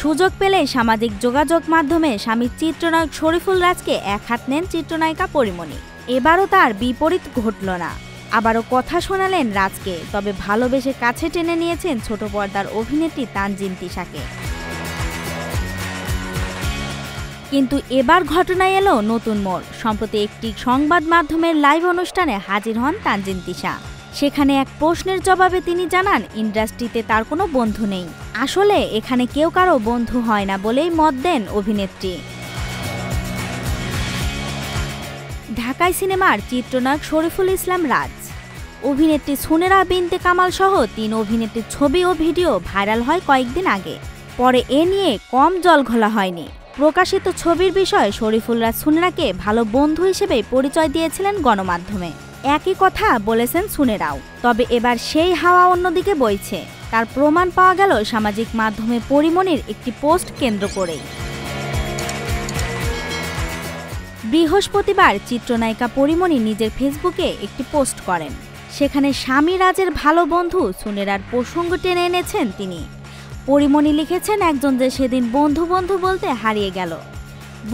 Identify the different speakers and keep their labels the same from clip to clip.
Speaker 1: সুযোগ পেলেই সামাজিক যোগাযোগ মাধ্যমে স্বামী চিত্রনায়ক শরীফুল রাজকে এক হাত নেন চিত্রনায়িকা পরীমনি। এবারও তার বিপরীত ঘটল না, আবারও কথা শোনালেন রাজকে। তবে ভালোবেসে কাছে টেনে নিয়েছেন ছোট পর্দার অভিনেত্রী তানজিন তিশাকে। কিন্তু এবার ঘটনায় এলো নতুন মোড়। সম্প্রতি একটি সংবাদ মাধ্যমের লাইভ অনুষ্ঠানে হাজির হন তানজিন তিশা। সেখানে এক প্রশ্নের জবাবে তিনি জানান, ইন্ডাস্ট্রিতে তার কোনো বন্ধু নেই। আসলে এখানে কেউ কারো বন্ধু হয় না বলেই মত দেন অভিনেত্রী। ঢাকায় সিনেমার চিত্রনায়ক শরীফুল ইসলাম রাজ, অভিনেত্রী সুনেরা বিনতে কামাল সহ ৩ অভিনেত্রীর ছবি ও ভিডিও ভাইরাল হয় কয়েকদিন আগে। পরে এ নিয়ে কম জল ঘোলা হয়নি। প্রকাশিত ছবির বিষয়ে শরীফুল রাজ সুনেরাকে ভালো বন্ধু হিসেবে পরিচয় দিয়েছিলেন গণমাধ্যমে। একই কথা বলেছেন সুনেরাও। তবে এবার সেই হাওয়া অন্যদিকে বইছে। তার প্রমাণ পাওয়া গেল সামাজিক মাধ্যমে পরীমনির একটি পোস্ট কেন্দ্র করেই। বৃহস্পতিবার চিত্রনায়িকা পরীমনি নিজের ফেসবুকে একটি পোস্ট করেন। সেখানে স্বামী রাজের ভালো বন্ধু সুনেরার প্রসঙ্গ টেনে এনেছেন তিনি। পরীমনি লিখেছেন, একজন যে সেদিন বন্ধু বন্ধু বলতে হারিয়ে গেল।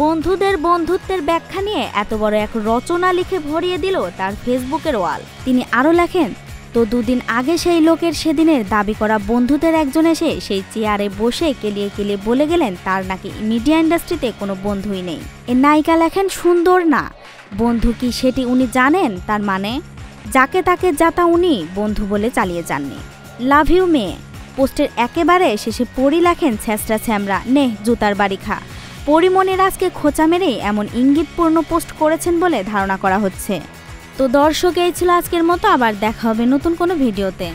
Speaker 1: বন্ধুদের বন্ধুত্বের ব্যাখ্যা নিয়ে এত বড় এক রচনা লিখে ভরিয়ে দিল তার ফেসবুকের ওয়াল। তিনি আরও লেখেন, তো দুদিন আগে সেই লোকের সেদিনের দাবি করা বন্ধুদের একজন এসে সেই চেয়ারে বসে কেলিয়ে কেলিয়ে বলে গেলেন তার নাকি মিডিয়া ইন্ডাস্ট্রিতে কোনো বন্ধুই নেই। এর নায়িকা লেখেন, সুন্দর না বন্ধু কি সেটি উনি জানেন? তার মানে যাকে তাকে যাতা উনি বন্ধু বলে চালিয়ে যাননি। লাভ ইউ মেয়ে। পোস্টের একেবারে শেষে পরি লেখেন, ছ্যাঁচড়া ছ্যামরা নে জুতার বাড়ি খা। পরীমনি রাজকে খোঁচা মেরেই এমন ইঙ্গিতপূর্ণ পোস্ট করেছেন বলে ধারণা করা হচ্ছে। তো দর্শক, এই ছিল আজকের মতো। আবার দেখা হবে নতুন কোনো ভিডিওতে।